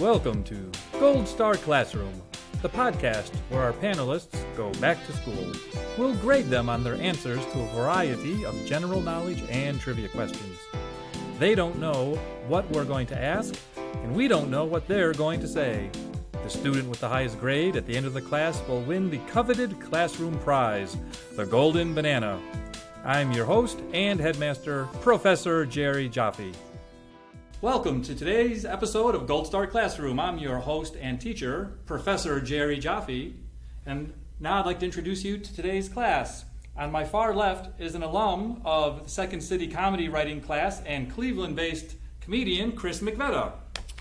Welcome to Gold Star Classroom, the podcast where our panelists go back to school. We'll grade them on their answers to a variety of general knowledge and trivia questions. They don't know what we're going to ask, and we don't know what they're going to say. The student with the highest grade at the end of the class will win the coveted classroom prize, the Golden Banana. I'm your host and headmaster, Professor Jerry Jaffe. Welcome to today's episode of Gold Star Classroom. I'm your host and teacher, Professor Jerry Jaffe, and now I'd like to introduce you to today's class. On my far left is an alum of the Second City Comedy Writing class and Cleveland-based comedian Chris McVetta.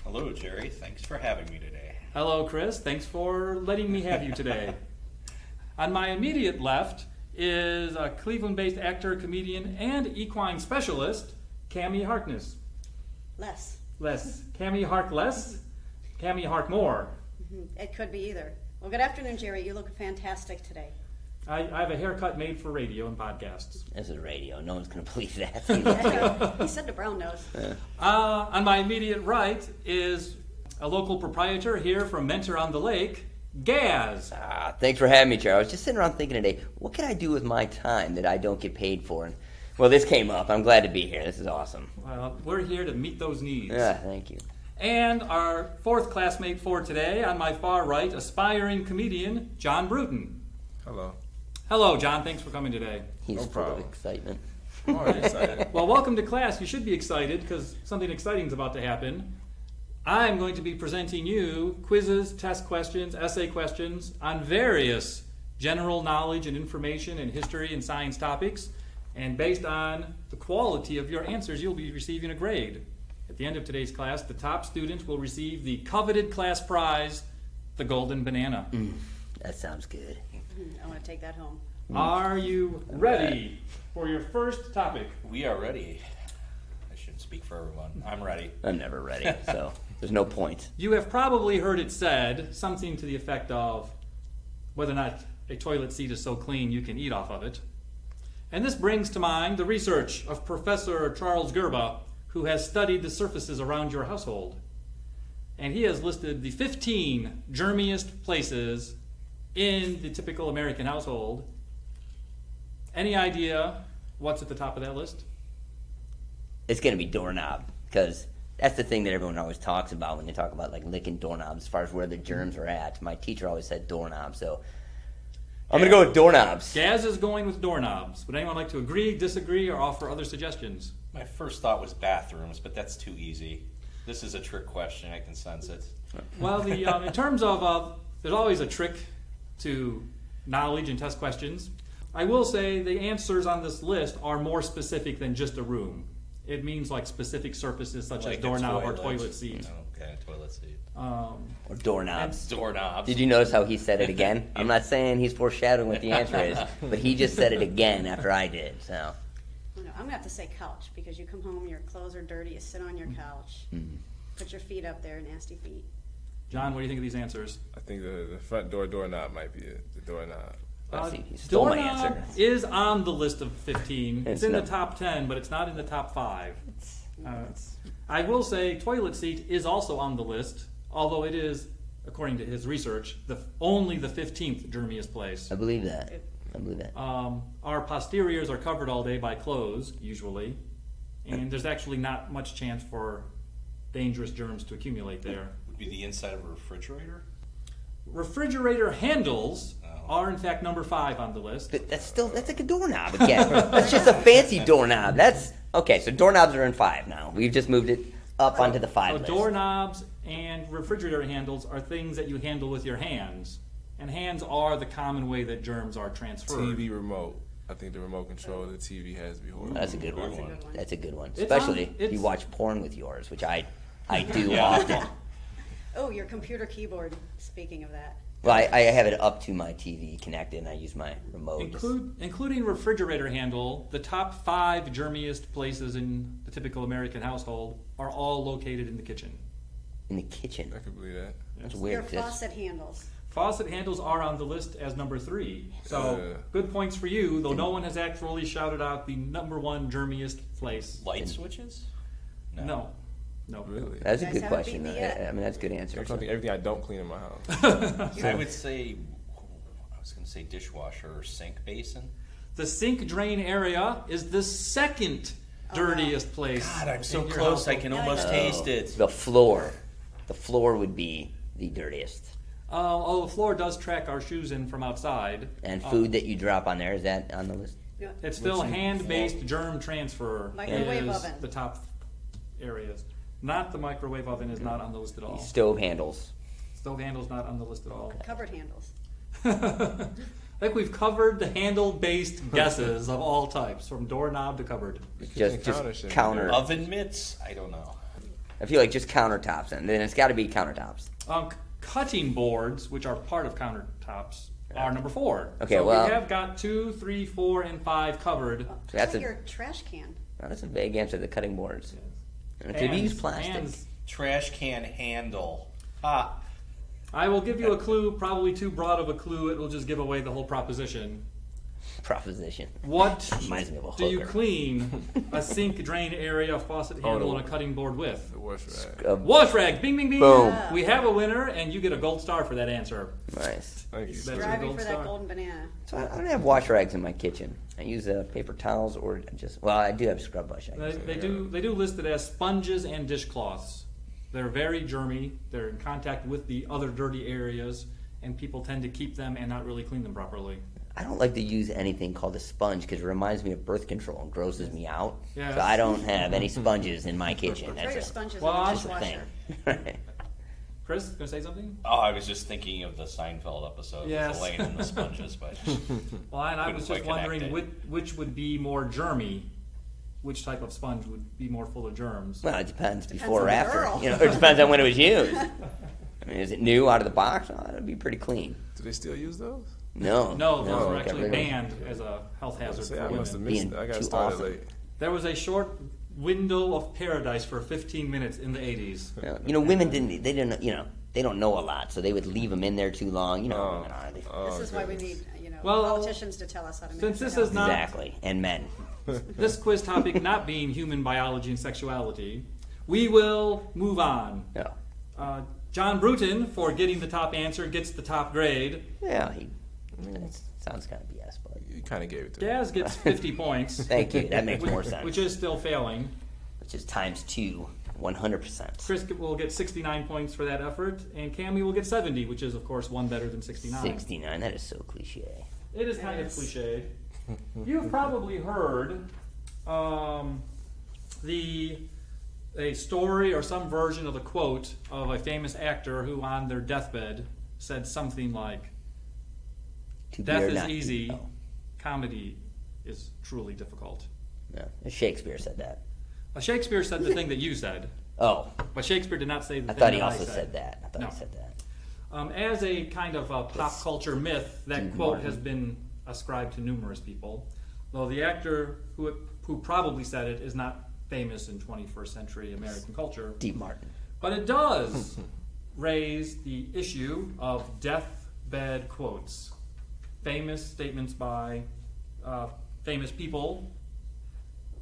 Hello, Jerry. Thanks for having me today. Hello, Chris. Thanks for letting me have you today. On my immediate left is a Cleveland-based actor, comedian, and equine specialist, Cammie Harkness. Less. Cammie Hark less? Cammie Hark more? It could be either. Well, good afternoon, Jerry. You look fantastic today. I have a haircut made for radio and podcasts. This is radio. No one's going to believe that. He said the brown nose. On my immediate right is a local proprietor here from Mentor on the Lake, Gaz. Thanks for having me, Jerry. I was just sitting around thinking today, what can I do with my time that I don't get paid for? And well, this came up. I'm glad to be here. This is awesome. Well, we're here to meet those needs. Yeah, thank you. And our fourth classmate for today, on my far right, aspiring comedian, John Bruton. Hello. Hello, John. Thanks for coming today. He's full of excitement. I'm already excited. Well, welcome to class. You should be excited because something exciting is about to happen. I'm going to be presenting you quizzes, test questions, essay questions on various general knowledge and information and history and science topics. And based on the quality of your answers, you'll be receiving a grade. At the end of today's class, the top student will receive the coveted class prize, the Golden Banana. That sounds good. I want to take that home. Are you ready for your first topic? We are ready. I shouldn't speak for everyone. I'm ready. I'm never ready, so there's no point. You have probably heard it said, something to the effect of whether or not a toilet seat is so clean you can eat off of it. And this brings to mind the research of Professor Charles Gerba, who has studied the surfaces around your household. And he has listed the 15 germiest places in the typical American household. Any idea what's at the top of that list? It's going to be doorknob, because that's the thing that everyone always talks about when they talk about like licking doorknobs as far as where the germs are at. My teacher always said doorknob, so I'm going to go with doorknobs. Gaz is going with doorknobs. Would anyone like to agree, disagree, or offer other suggestions? My first thought was bathrooms, but that's too easy. This is a trick question. I can sense it. Well, in terms of, there's always a trick to knowledge and test questions. I will say the answers on this list are more specific than just a room. It means like specific surfaces such Like as doorknob or toilet seat. Okay, toilet seat. Or doorknobs. Doorknobs. Did you notice how he said it again? I'm not saying he's foreshadowing what the answer is, but he just said it again after I did. So I'm going to have to say couch, because you come home, your clothes are dirty, you sit on your couch, put your feet up there, nasty feet. John, what do you think of these answers? I think the front doorknob might be it. The doorknob. see, he stole my Doorknob answer. is on the list of 15. It's in the not- top 10, but it's not in the top 5. I will say toilet seat is also on the list, although it is, according to his research, only the 15th germiest place. I believe that. Our posteriors are covered all day by clothes, usually, and there's actually not much chance for dangerous germs to accumulate there. Would be the inside of a refrigerator? Refrigerator handles are, in fact, number 5 on the list. But that's like a doorknob again. That's just a fancy doorknob. That's okay. So doorknobs are in 5 now. We've just moved it up onto the 5 So list. doorknobs and refrigerator handles are things that you handle with your hands, and hands are the common way that germs are transferred. TV remote. I think the remote control of the TV has to be horrible. That's a good one. That's a good one. That's a good one. It's Especially if it's- you watch porn with yours, which I do often. Oh, your computer keyboard, speaking of that. Well, I have it up to my TV connected, and I use my remote. Including refrigerator handle, the top 5 germiest places in the typical American household are all located in the kitchen. In the kitchen. I can believe that. That's Your weird. faucet handles. Faucet handles are on the list as number 3. So good points for you, though no one has actually shouted out the number 1 germiest place. Light switches? No. No. Really? That's a You guys good haven't question. beat me yet. I mean, that's a good answer. I'm trying to think everything I don't clean in my house. I would say, I was going to say dishwasher or sink basin. The sink drain area is the second dirtiest place. God, I'm so in your close. I household. can almost taste it. The floor. The floor would be the dirtiest. The floor does track our shoes in from outside. And food that you drop on there, is that on the list? Yeah. It's still hand-based germ transfer Microwave is oven. the top areas. Not the microwave oven is not on the list at all. Stove handles. Stove handle's not on the list at all. Cupboard handles. I think we've covered the handle-based guesses of all types, from doorknob to cupboard. Kitchen Just counter shit. counter. Oven mitts? I don't know. I feel like just countertops, and then it's got to be countertops. Cutting boards, which are part of countertops, are number 4. Okay, so well- we have got 2, 3, 4, and 5 covered. That's Like a- your trash can. Oh, that's a vague answer. The cutting boards. And could we Hands- use plastic? hands. Trash can handle. Ah, I will give you a clue, probably too broad of a clue. It will just give away the whole proposition. Proposition. What Reminds me of a do you hooker. clean a sink drain area, faucet handle, no. and a cutting board with? The wash rag. Wash rag! Bing, bing, bing! Boom. We have a winner, and you get a gold star for that answer. Nice. Thank you. That's a Driving gold for star. that golden banana. So I don't have wash rags in my kitchen. I use paper towels or just. Well, I do have scrub brush. I guess. They do list it as sponges and dishcloths. They're very germy. They're in contact with the other dirty areas, and people tend to keep them and not really clean them properly. I don't like to use anything called a sponge because it reminds me of birth control and grosses me out. Yes. So I don't have any sponges in my kitchen. Throw your That's sponges Well, in the that's a thing. dishwasher. Chris, gonna say something? oh, I was just thinking of the Seinfeld episode Yes. with Elaine and the sponges, but Well, and I Couldn't was quite just wondering connect which would be more germy. Which type of sponge would be more full of germs? Well, it depends, Depends before on or the after. girl. You know, it depends on when it was used. I mean, is it new out of the box? Oh, that'd be pretty clean. Do they still use those? No, No, those are got actually rid of them. banned as a health hazard Say, for I must have women. missed Being it. I got too started often. late. There was a short window of paradise for 15 minutes in the 80s. You know, women they don't know a lot, so they would leave them in there too long. You know, how women are. They, This is why we need, Well, politicians to tell us how to make since it this healthy. is not exactly, and men. this quiz topic not being human biology and sexuality, we will move on. No. John Bruton, for getting the top answer, gets the top grade. Yeah, that sounds kind of BS, but You kind of gave it to me. Gaz gets 50 points. thank you. That makes more which, sense. which is still failing. Which is times 2, 100%. Chris will get 69 points for that effort, and Cammy will get 70, which is, of course, one better than 69. 69. That is so cliche. It is kind of cliched. You've probably heard a story or some version of the quote of a famous actor who, on their deathbed, said something like, To be "Death or is not to easy, be. Oh, comedy is truly difficult." no. Shakespeare said that. Shakespeare said the thing that you said, Oh, but Shakespeare did not say the I thing thought he that also I said that. I thought No. he said that. As a kind of a pop culture myth, that Dean quote Martin. has been ascribed to numerous people, though the actor who probably said it is not famous in 21st century American culture. Deep Martin. But it does raise the issue of deathbed quotes. Famous statements by famous people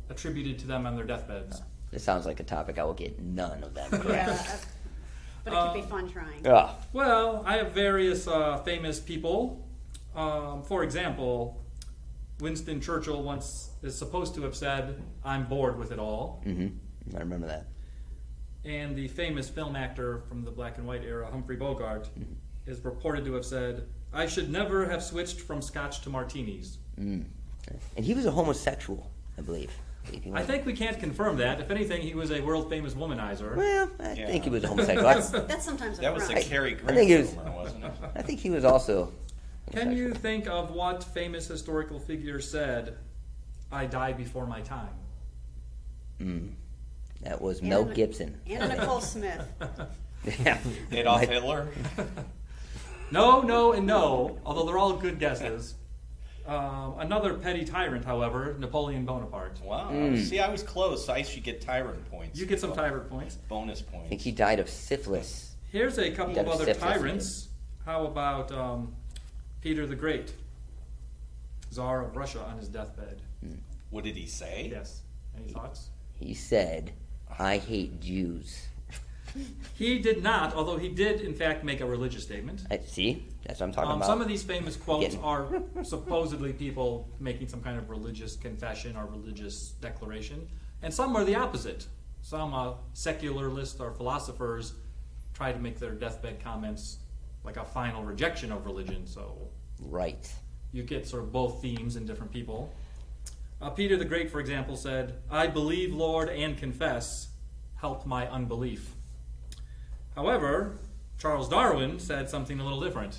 attributed to them on their deathbeds. This sounds like a topic I will get none of them correct. Yeah, but it could be fun trying. Oh, Well, I have various famous people. For example, Winston Churchill once is supposed to have said, "I'm bored with it all." I remember that. And the famous film actor from the black and white era, Humphrey Bogart, is reported to have said, "I should never have switched from scotch to martinis." And he was a homosexual, I believe. I think we can't confirm that. If anything, he was a world-famous womanizer. Well, I Yeah. think he was a homosexual. That's sometimes a that was the front. Cary I Grant think it was- rumor, wasn't it? I think he was also Can you homosexual. think of what famous historical figure said, "I die before my time"? That was Anna- Mel Gibson. Anna Nicole Smith. Yeah. Adolf Hitler? No, no, and no, although they're all good guesses. Another petty tyrant, however, Napoleon Bonaparte. Wow. See, I was close. I should get tyrant points. You get some tyrant points. Bonus I think points. he died of syphilis. Here's a couple Got of other syphilis, tyrants. How about Peter the Great, Tsar of Russia, on his deathbed? What did he say? Yes. Any thoughts? He said, I hate Jews. He did not, although he did, in fact, make a religious statement. See? That's what I'm talking about. Some of these famous quotes are supposedly people making some kind of religious confession or religious declaration, and some are the opposite. Some secularists or philosophers try to make their deathbed comments like a final rejection of religion. So right. You get sort of both themes in different people. Peter the Great, for example, said, "I believe, Lord, and confess, help my unbelief." However, Charles Darwin said something a little different.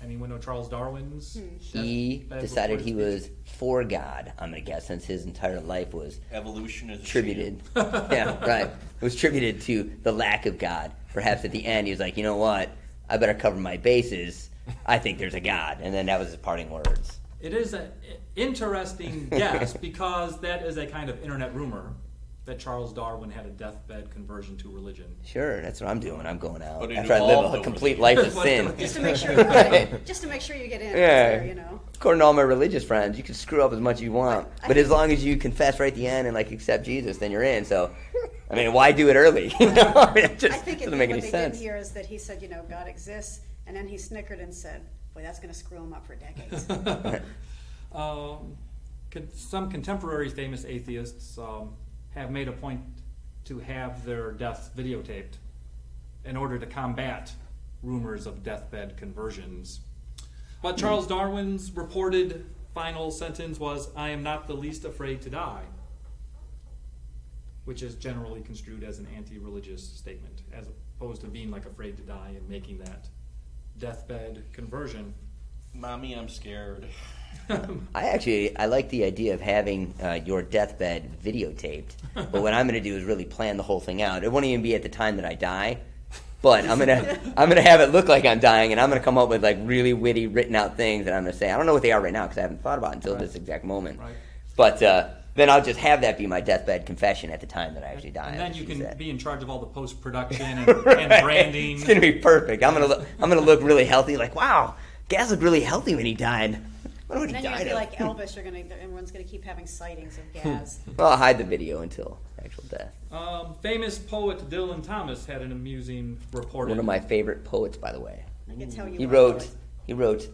Anyone know Charles Darwin's? He decided he was for God, I'm going to guess, since his entire life was evolution is attributed. Yeah, right. It was attributed to the lack of God. Perhaps at the end he was like, you know what? I better cover my bases. I think there's a God. And then that was his parting words. It is an interesting guess because that is a kind of internet rumor that Charles Darwin had a deathbed conversion to religion. Sure, that's what I'm doing. I'm going out But after I live a complete life of sin. Just to make sure you get in. Just to make sure you get in. Yeah. There, you know. According to all my religious friends, you can screw up as much as you want, but as long as you confess right at the end and like accept Jesus, then you're in. So, I mean, why do it early? You know, it just I think doesn't make any what they sense. did here is that he said, you know, God exists, and then he snickered and said, "Boy, that's going to screw him up for decades." Some contemporary famous atheists have made a point to have their deaths videotaped in order to combat rumors of deathbed conversions. But Charles Darwin's reported final sentence was, "I am not the least afraid to die," which is generally construed as an anti-religious statement, as opposed to being like afraid to die and making that deathbed conversion. Mommy, I'm scared. I like the idea of having your deathbed videotaped, but what I'm going to do is really plan the whole thing out. It won't even be at the time that I die, but I'm gonna have it look like I'm dying, and I'm gonna come up with like really witty, written out things that I'm gonna say. I don't know what they are right now because I haven't thought about it until this exact moment. Right. But then I'll just have that be my deathbed confession at the time that I actually die. And then you can said. be in charge of all the post-production and, Right. and branding. It's gonna be perfect. I'm gonna look really healthy. Like, wow, Gaz looked really healthy when he died. I wonder what And he then you're died going of. to be like Elvis. Everyone's going to keep having sightings of Gaz. Well, I'll hide the video until actual death. Famous poet Dylan Thomas had an amusing report. One of my favorite poets, by the way. I can tell you. He what wrote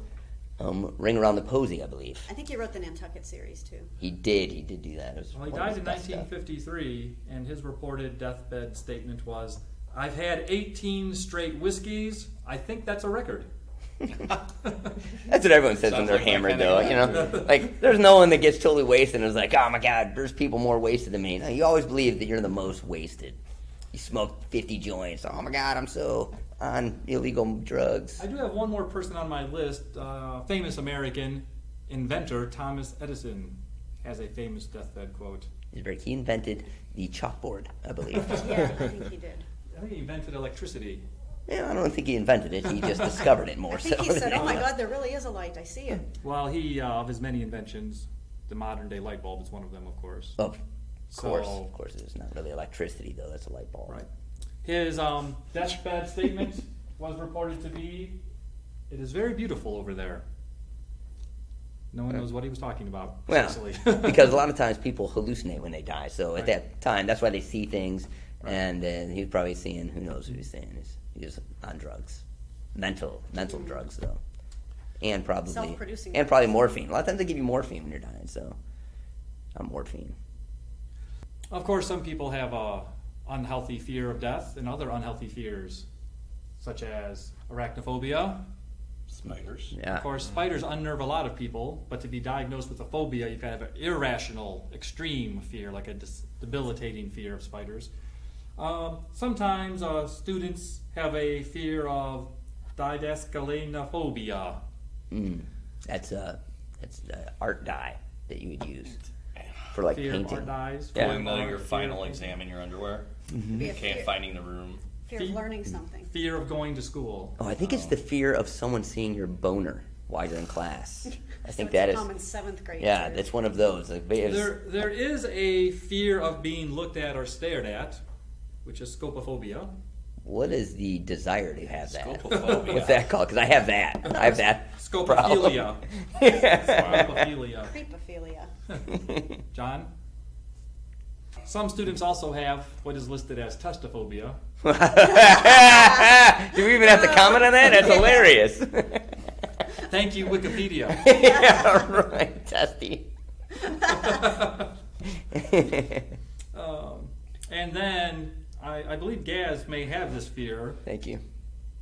Ring Around the Posy, I believe. I think he wrote the Nantucket series too. He did do that. It was Well, he one of died his in best stuff. 1953, and his reported deathbed statement was, "I've had 18 straight whiskeys. I think that's a record." That's what everyone says when Sounds they're like my hammered, kinda though. guy. You know, like there's no one that gets totally wasted and is like, "Oh my God, there's people more wasted than me." No, you always believe that you're the most wasted. You smoke 50 joints. Oh my God, I'm so on illegal drugs. I do have one more person on my list. Famous American inventor Thomas Edison has a famous deathbed quote. He invented the chalkboard, I believe. Yeah, I think he did. I think he invented electricity. Yeah, I don't think he invented it. He just discovered it more I think so. he said, "Oh my God, there really is a light. I see it." Well, of his many inventions, the modern-day light bulb is one of them, of course. Of course, So- of course, it's not really electricity though. That's a light bulb. Right. His deathbed statement was reported to be, "It is very beautiful over there." No one knows what he was talking about. Well, precisely. because a lot of times people hallucinate when they die. So at that time, that's why they see things. Right. And he was probably seeing, who knows what he's saying. He was on drugs, mental drugs though, and Self-producing probably drugs. morphine. A lot of times they give you morphine when you're dying. So, morphine. Of course, some people have a unhealthy fear of death and other unhealthy fears, such as arachnophobia. Spiders. Yeah. Of course, spiders unnerve a lot of people, but to be diagnosed with a phobia, you've got to have an irrational, extreme fear, like a debilitating fear of spiders. Sometimes students have a fear of didascalenophobia. That's the art dye that you would use for like Fear painting. of art dyes. Yeah. Pulling your Fear final of- exam in your underwear. Be a Can't fear, finding the room. fear of learning something. Fear of going to school. Oh, I think it's the fear of someone seeing your boner while you're in class. I think So that it's is. common 7th grade. Yeah, too. that's one of those. Like, There is a fear of being looked at or stared at, which is scopophobia. what is the desire to have that? Scopophobia. What's that called? Because I have that. I have that. Scopophilia. Yeah. Scopophilia. Creepophilia. John? Some students also have what is listed as testophobia. Do we even have to comment on that? That's hilarious. Thank you, Wikipedia. Yeah, right. Testy. And then I believe Gaz may have this fear. Thank you.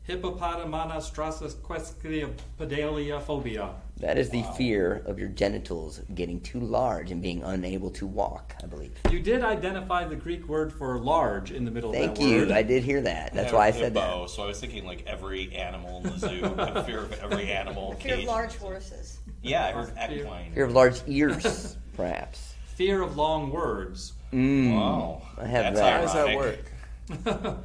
Hippopotamonostrosesquisquipedaliaphobia. That is the fear of your genitals getting too large and being unable to walk, I believe. You did identify the Greek word for large in the middle of that Thank you. word. I did hear that. That's Yeah, why I said hippo, that. So I was thinking like every animal in the zoo. I have fear of every animal. Fear of cage. large horses. Yeah, I heard equine. Fear of large ears, perhaps. Fear of long words. Wow. I have That's that. How does that ironic. work?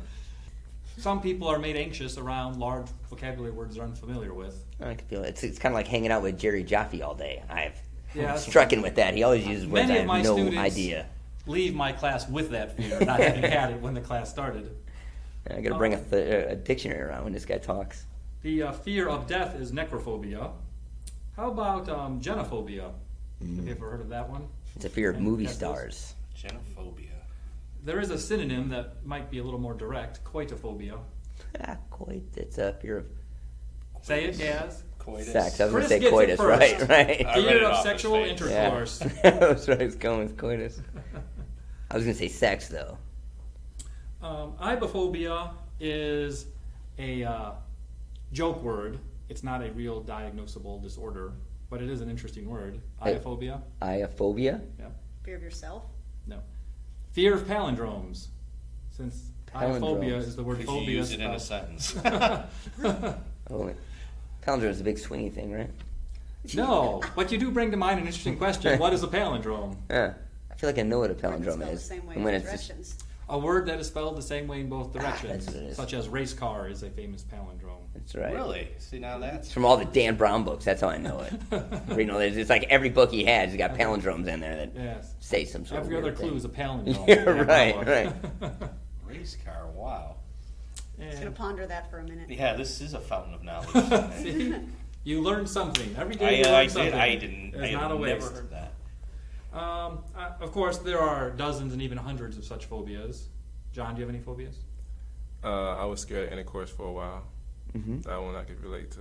Some people are made anxious around large vocabulary words they're unfamiliar with. I can feel it. It's kind of like hanging out with Jerry Jaffe all day. I've Yeah, struck in with that. He always uses words Many I of my have no students idea. leave my class with that fear, not having had it when the class started. I got to bring a dictionary around when this guy talks. The fear of death is necrophobia. How about genophobia? Have you ever heard of that one? It's a fear of And movie that's stars. Genophobia. There is a synonym that might be a little more direct, coitophobia. It's a fear of Say it, Gaz. Coitus. sex. I was going Chris to say gets it coitus, first. right? I read Fear it of off his sexual face. intercourse. That's right. I was going with coitus. I was going to say sex, though. Ibophobia is a joke word. It's not a real diagnosable disorder, but it is an interesting word. Iophobia? Iophobia? Yeah. Fear of yourself. No. Fear of palindromes. Since iophobia Palindromes. is the word Could phobia. you use it in a sentence? Oh, palindrome is a big swingy thing, right? No, but you do bring to mind an interesting question. What is a palindrome? Yeah. I feel like I know what a Word that's palindrome spelled is. the same way And in when both it's just, directions. A word that is spelled the same way in both directions, that's what it is. such as race car is a famous palindrome. that's right. Really? See, now that's... It's from all the Dan Brown books. That's how I know it. It's like every book he has, he's got palindromes in there that Yes. say some sort Every of other weird clue thing. is a palindrome. Yeah, in that right, book. right. Race car, wow. Just gonna And, ponder that for a minute. Yeah, this is a fountain of knowledge. see, you learn something every day. You I learn did. something. I didn't. It's I not a have never waste. heard that. Of course, there are dozens and even hundreds of such phobias. John, do you have any phobias? I was scared of intercourse for a while. Mhm. That one I could relate to.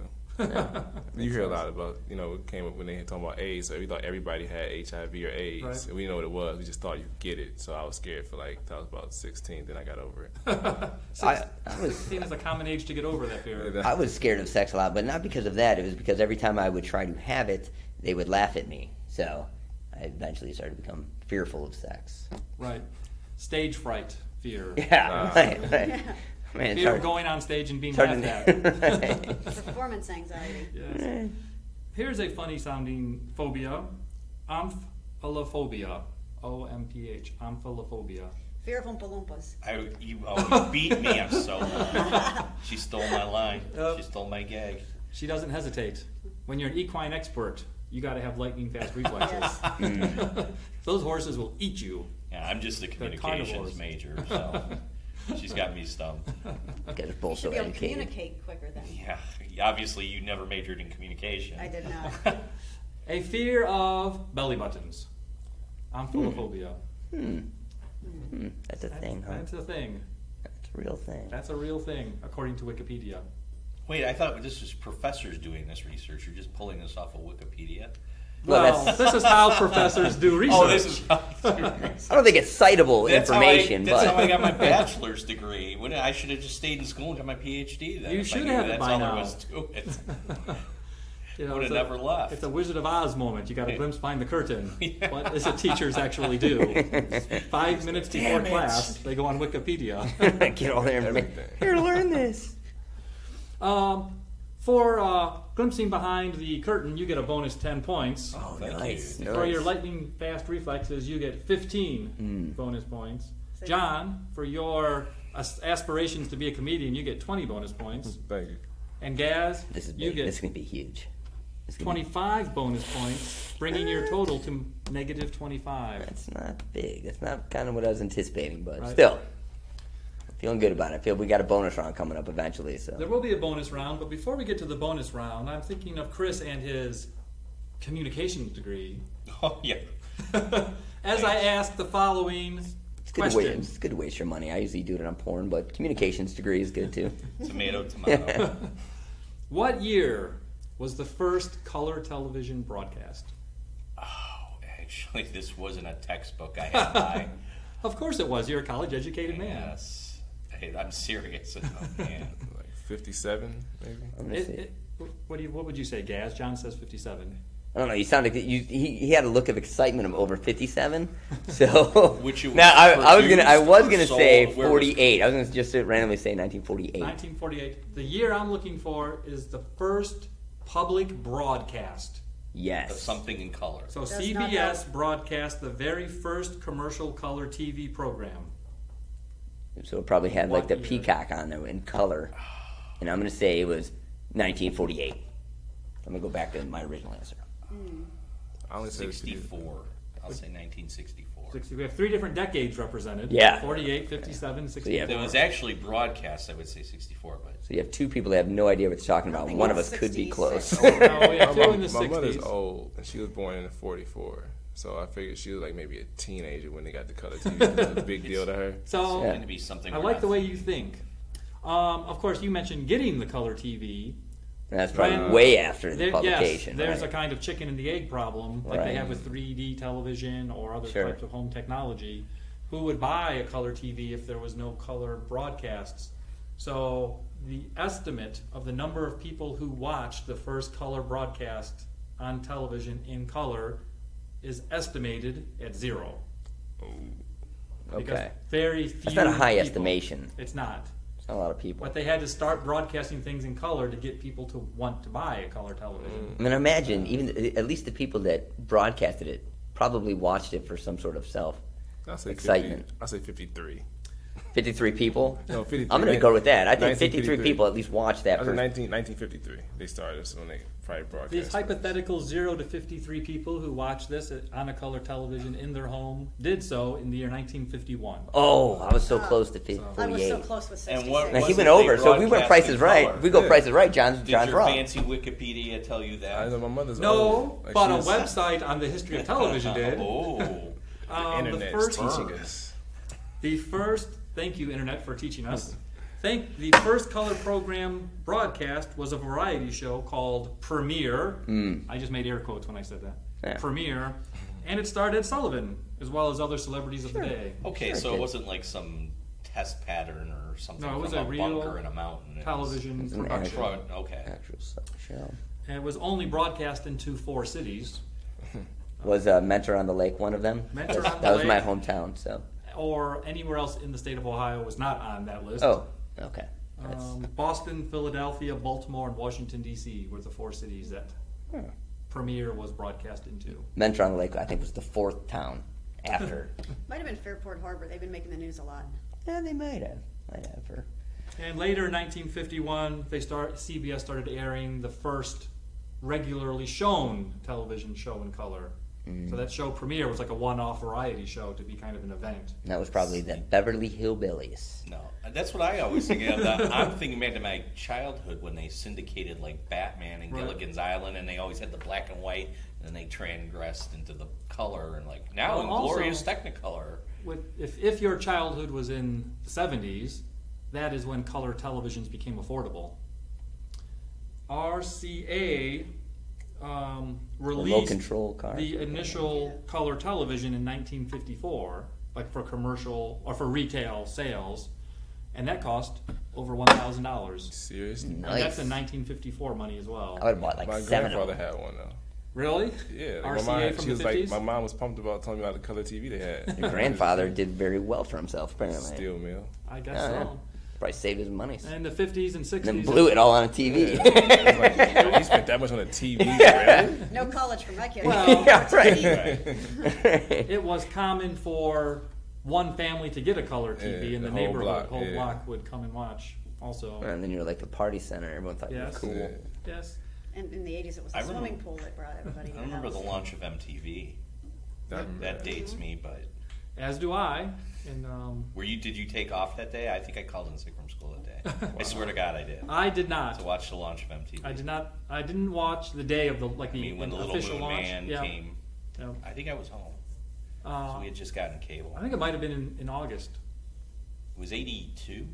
You hear a lot about, it came up when they talking about AIDS. So we thought everybody had HIV or AIDS, Right. and we didn't know what it was. We just thought you could get it. So I was scared for till I was about 16. Then I got over it. I was 16 is a common age to get over that fear. I was scared of sex a lot, but not because of that. It was because every time I would try to have it, they would laugh at me. So I eventually started to become fearful of sex. Right. Stage fright fear. Yeah, right. Man, it's Fear hard- of going on stage and being it's hard laughed to- at. Right. Performance anxiety. Yes. Here's a funny sounding phobia. Omphalophobia. O-M-P-H. Omphalophobia. Fear of Oompa Loompas. You beat me. I'm so She stole my line. Yep. She stole my gag. She doesn't hesitate. When you're an equine expert, you got to have lightning fast reflexes. Yes. Those horses will eat you. Yeah, I'm just a They're communications carnivores. major, so she's got me stumped. Guys are You both so should be able to educated. communicate quicker then. Yeah, obviously you never majored in communication. I did not. A fear of belly buttons. Omphalophobia. That's a thing, huh? That's a thing. That's a real thing. That's a real thing, according to Wikipedia. Wait, I thought this was professors doing this research. You're just pulling this off of Wikipedia. Well, Well, that's- this is how professors do research. Oh, this is how I don't think it's citable information, that's but how I got my bachelor's degree. I should have just stayed in school and got my PhD then. You if I should knew have it that's by all now. there was to it. You know, Would it's have a- never left. It's a Wizard of Oz moment. You got a Yeah. glimpse behind the curtain. Yeah. What does the teachers actually do? 5 minutes before Damn it. class, they go on Wikipedia. get all their information. Everything. Here, learn this. For glimpsing behind the curtain, you get a bonus 10 points. Oh, thank nice. you. For your lightning fast reflexes, you get 15 bonus points. John, for your aspirations to be a comedian, you get 20 bonus points. Thank you. And Gaz, This is you big. get This is gonna be huge. This is gonna be- 25 bonus points, bringing your total to negative 25. That's not big. That's not kind of what I was anticipating, but Right. still, feeling good about it. I feel we got a bonus round coming up eventually. So There will be a bonus round, but before we get to the bonus round, I'm thinking of Chris and his communication degree. Oh, yeah. As I ask the following It's question. good to waste your money. I usually do it on porn, but communications degree is good too. Tomato. What year was the first color television broadcast? Oh, actually, this wasn't a textbook I had to buy. Of course it was. You're a college-educated man. Yes. Hey, I'm serious. Oh, man. Like 57, maybe. I'm gonna see. What would you say, Gaz? John says 57. I don't know. You sounded. He had a look of excitement of over 57. So Which it now I was produced gonna or say sold? Where was- 48. I was gonna just randomly say 1948. 1948. The year I'm looking for is the first public broadcast. Yes. Something in color. So Does not CBS help. broadcast the very first commercial color TV program. So it probably had like What the year? peacock on there in color, and I'm gonna say it was 1948. I'm gonna go back to my original answer. I only said 64. I'll say 1964. We have three different decades represented. Yeah. 48, 57, 64. yeah. If it was actually broadcast, I would say 64, but So you have two people that have no idea what they're talking about. think One of it's us could be 66. close. No, we have two in the My mother's 60s. old, and she was born in 44. So I figured she was like maybe a teenager when they got the color TV. It was a big deal to her. So it's going to be something. I we're like not the way thinking. you think. Of course, you mentioned getting the color TV. And that's probably When- way after the There- publication. Yes, there's right? a kind of chicken and the egg problem, like they Right. have with 3D television or other Sure. types of home technology. Who would buy a color TV if there was no color broadcasts? So the estimate of the number of people who watched the first color broadcast on television in color is estimated at 0. Because Okay. very few. That's not a high people- estimation. It's not. It's not a lot of people. But they had to start broadcasting things in color to get people to want to buy a color television. I mean, imagine even at least the people that broadcasted it probably watched it for some sort of self. I'll say Excitement. 50, I'll say 53. 53 people. No, 53. I'm going to go with that. I think 53 1953. people at least watched that I was in first. 1953. They started so when they probably broadcast. These it. hypothetical 0 to 53 people who watched this on a color television in their home did so in the year 1951. Oh, I was so close to I was 48. so close with 66. And what Now, he wasn't went they over, so if we went broadcast prices in right, color? if we go Yeah. prices right, John's Did your wrong. fancy Wikipedia tell you I that? know my mother's No, old. Like, but she a was- website on the history of television did. Oh. The internet the first, teaching us. thank you, Internet, for teaching us. The first color program broadcast was a variety show called Premiere. I just made air quotes when I said that. Yeah. Premiere. And it starred Ed Sullivan, as well as other celebrities of the day. Okay, Sure, so kid. it wasn't like some test pattern or something No, it was from a a real bunker in a mountain. It was- Television It's an production. Okay. Actual show. And it was only broadcast into 4 cities. Was Mentor on the Lake one of them? Mentor That- on the that was my Lake. hometown, so. Or anywhere else in the state of Ohio was not on that list. Oh, okay. That's, Boston, Philadelphia, Baltimore, and Washington, D.C. were the 4 cities that Premiere was broadcast into. Mentor on the Lake, I think, was the 4th town after. Might have been Fairport Harbor. They've been making the news a lot. Yeah, they might have. Her. And later in 1951, CBS started airing the first regularly shown television show in color. So that show Premiere was like a one-off variety show to be kind of an event. And that was probably the Beverly Hillbillies. No, that's what I always think of. I'm thinking back to my childhood when they syndicated like Batman and Right. Gilligan's Island, and they always had the black and white, and then they transgressed into the color, and like now Well, in also- glorious Technicolor. If your childhood was in the 70s, that is when color televisions became affordable. RCA Remote released control car. the initial color television in 1954, like for commercial or for retail sales, and that cost over $1,000. Seriously? And Nice. that's in 1954 money as well. I would have bought like My 7 of grandfather them. had one though. Really? Yeah, RCA like my mom, from she the was 50s? like, my mom was pumped about telling me about the color TV they had. Your grandfather did very well for himself, apparently. Steel mill. I guess Yeah, so. yeah. Probably saved his money. And the 50s and 60s. And then blew it all on a TV. Yeah. I was like, yo, you spent that much on a TV, really? No college for my kids. Well, Yeah, right. It was common for one family to get a color TV Yeah, in the the whole neighborhood. block, Whole yeah. block would come and watch also. And then you're like the party center. Everyone thought you Yes. were cool. Yeah. Yes. And in the 80s, it was I the remember- swimming pool that brought everybody to I remember the house. launch of MTV. That dates me, but As do I. And did you take off that day? I think I called in sick from school that day. I swear to God, I did. I did not. To watch the launch of MTV. I did not. I didn't watch the day of the I mean, when the little official moon launch. man Yeah. came, Yeah. I think I was home. So we had just gotten cable. I think it might have been in August. It was 82.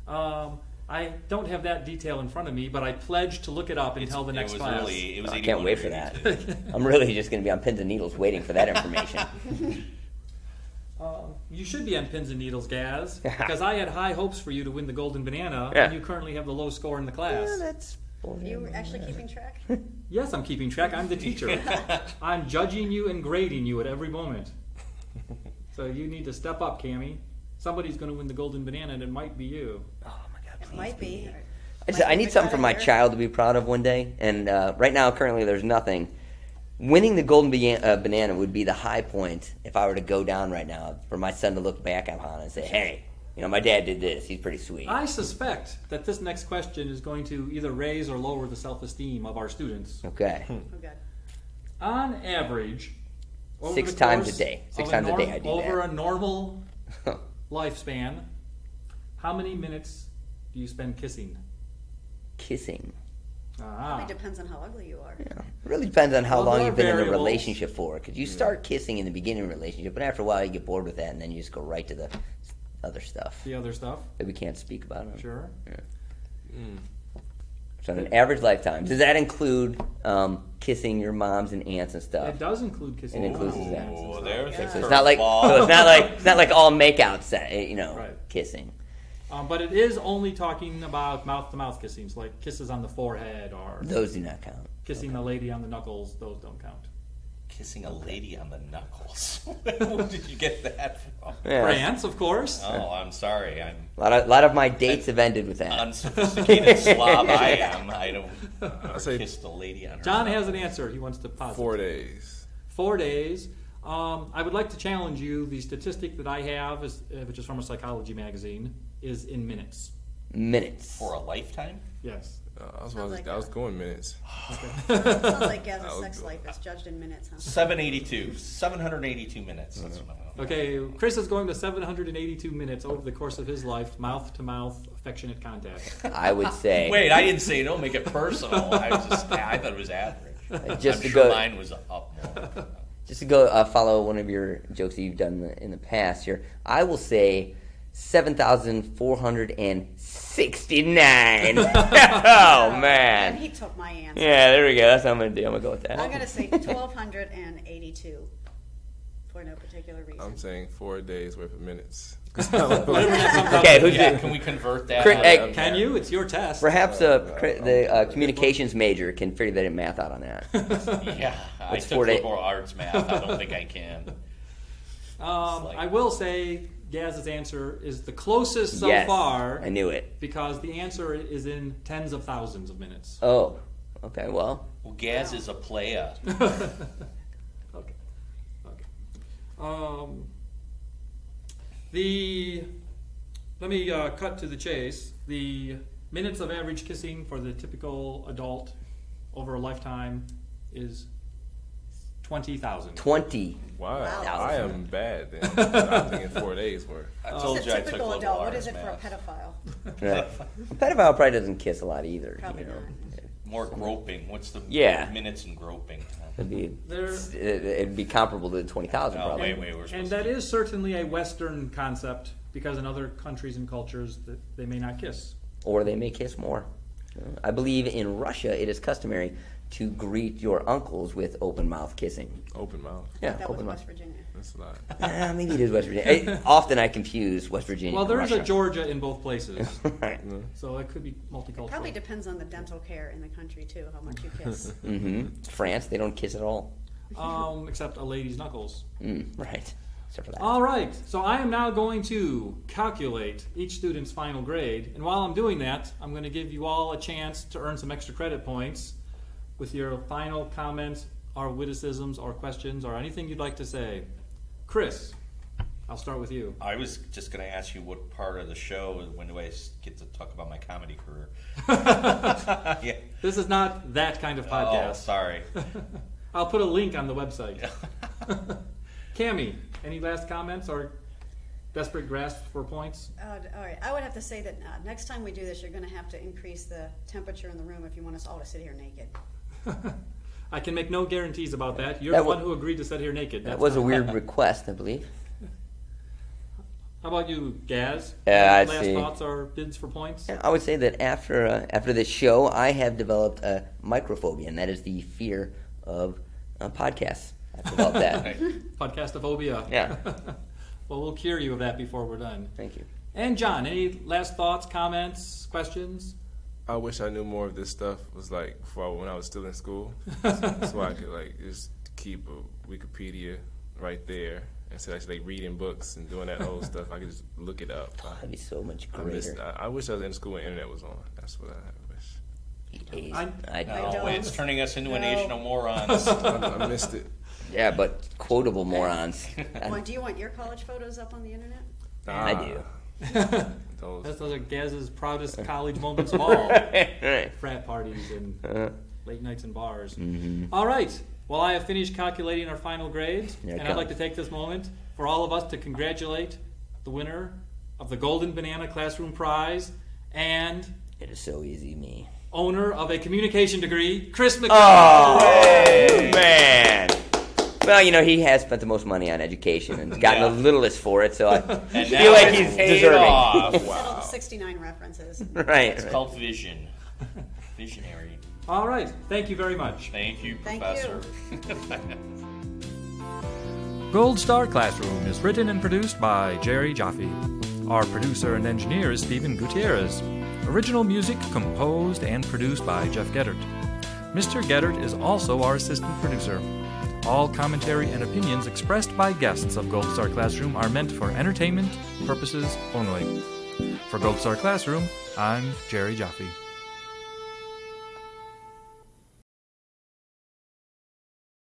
I don't have that detail in front of me, but I pledged to look it up until the next class. It was I 81 can't wait or for that. 82. I'm really just going to be on pins and needles waiting for that information. You should be on pins and needles, Gaz, because I had high hopes for you to win the golden banana, Yeah. and you currently have the low score in the class. Yeah, that's Are you actually keeping track? Yes, I'm keeping track. I'm the teacher. I'm judging you and grading you at every moment. So you need to step up, Cammie. Somebody's going to win the golden banana, and it might be you. Oh my God! It Please might be. I need something for my child to be proud of one day, and right now, currently, there's nothing. Winning the golden banana would be the high point if I were to go down right now for my son to look back upon and say, "Hey, my dad did this. He's pretty sweet." I suspect that this next question is going to either raise or lower the self-esteem of our students. Okay. Oh, God. On average, over 6 the times course a day. 6 of times a day I do over that. a normal lifespan, how many minutes do you spend kissing? Kissing. Probably depends on how ugly you are. Yeah. It really depends on how Well, long there you've are been in a variables. relationship for. Because you start kissing in the beginning of a relationship, but after a while you get bored with that, and then you just go right to the other stuff The other stuff? that we can't speak about. Sure. So, in an average lifetime, does that include kissing your moms and aunts and stuff? It does include kissing. It includes your that. moms and Oh, stuff. there's Yeah. a So it's not like curveball. it's not like all makeout Right. kissing. But it is only talking about mouth-to-mouth kissing, so like kisses on the forehead or Those do not count. kissing the lady on the knuckles. Those don't count. Kissing a lady on the knuckles. Where did you get that from? Yeah. France, of course. Oh, I'm sorry. I'm A lot of my dates have ended with that. unsophisticated slob I am. I don't say- kiss the lady on her John has knuckles. an answer. He wants to posit. 4 days. 4 days. I would like to challenge you. The statistic that I have, which is from a psychology magazine, is in minutes. Minutes. For a lifetime? Yes. I was Sounds like I was going minutes. Sounds like Gaz's sex life is judged in minutes, huh? 782 minutes. That's what I Okay, Chris is going to 782 minutes over the course of his life, mouth-to-mouth affectionate contact. I would say. Wait, I didn't say don't make it personal. I thought it was average. Just I'm to sure go- mine was up more. Just to go follow one of your jokes that you've done in the past here, I will say 7,469. Oh, And man. he took my answer. Yeah, there we go. That's what I'm going to do. I'm going to go with I'm that. going to say 1,282 for no particular reason. I'm saying 4 days worth of minutes. Okay, who's Yeah, the, can we convert that? Hey, Can you? It's your test. perhaps the communications major can figure that in math out on that. Yeah, I What's took 4 days? liberal arts math. I don't think I can. I will say Gaz's answer is the closest so Yes, far I knew it. because the answer is in tens of thousands of minutes. Oh, okay, well. Well, Gaz is a playa. Okay. Let me cut to the chase. The minutes of average kissing for the typical adult over a lifetime is 20,000. 20. Wow, Wow. I am bad then. I'm thinking 4 days worth. I It's told a you I took typical liberal adult. What arts is it for a math. pedophile? Yeah. A pedophile probably doesn't kiss a lot either. Probably not. More groping. What's the Yeah. minutes in groping? It'd be comparable to the 20,000 Oh, probably. wait, we're supposed And to that do- is certainly a Western concept because in other countries and cultures that they may not kiss. Or they may kiss more. I believe in Russia it is customary to greet your uncles with open mouth kissing. Open mouth. Yeah, That was open West mouth. Virginia. That's a lot. Maybe it is West Virginia. Often I confuse West Virginia Well, and there is Russia. a Georgia in both places, Right. so it could be multicultural. Probably depends on the dental care in the country, too, how much you kiss. France, they don't kiss at all. Except a lady's knuckles. Right. Except for that. All right, so I am now going to calculate each student's final grade, and while I'm doing that, I'm going to give you all a chance to earn some extra credit points with your final comments or witticisms or questions or anything you'd like to say. Chris, I'll start with you. I was just going to ask you what part of the show, when do I get to talk about my comedy career? Yeah. This is not that kind of Oh, podcast. sorry. I'll put a link on the website. Cammie, any last comments or desperate grasp for points? All right. I would have to say that next time we do this, you're going to have to increase the temperature in the room if you want us all to sit here naked. I can make no guarantees about that. You're That the one wa- who agreed to sit here naked. That That's was a not- weird request, I believe. How about you, Gaz? I'd Last say- thoughts or bids for points? I would say that after this show, I have developed a microphobia, and that is the fear of podcasts. I've developed that. Podcastophobia. Yeah. Well, we'll cure you of that before we're done. Thank you. And John, any last thoughts, comments, questions? I wish I knew more of this stuff. Was like when I was still in school, so I could like just keep a Wikipedia right there instead of actually like reading books and doing that old stuff. I could just look it up. That'd be so much I greater. wish I was in school and internet was on. That's what I wish. I No, don't. it's turning us into a No. nation of morons. I missed it. Yeah, but quotable morons. Well, do you want your college photos up on the internet? I do. Those. Those are Gaz's proudest college moments of all. Right. Frat parties and late nights in bars. Mm-hmm. All right. Well, I have finished calculating our final grades, Here it and I'd like to comes. take this moment for all of us to congratulate the winner of the Golden Banana Classroom Prize and It is so easy, me. owner of a communication degree, Chris McCall. Oh, man. Well, you know, he has spent the most money on education and gotten Yeah. the littlest for it, so I And feel now like it's he's paid deserving. off. Settled 69 references. Right. It's called vision. Visionary. All right. Thank you very much. Thank you, Thank Professor. Gold Star Classroom is written and produced by Jerry Jaffe. Our producer and engineer is Stephen Gutierrez. Original music composed and produced by Jeff Geddert. Mr. Geddert is also our assistant producer. All commentary and opinions expressed by guests of Gold Star Classroom are meant for entertainment purposes only. For Gold Star Classroom, I'm Jerry Jaffe.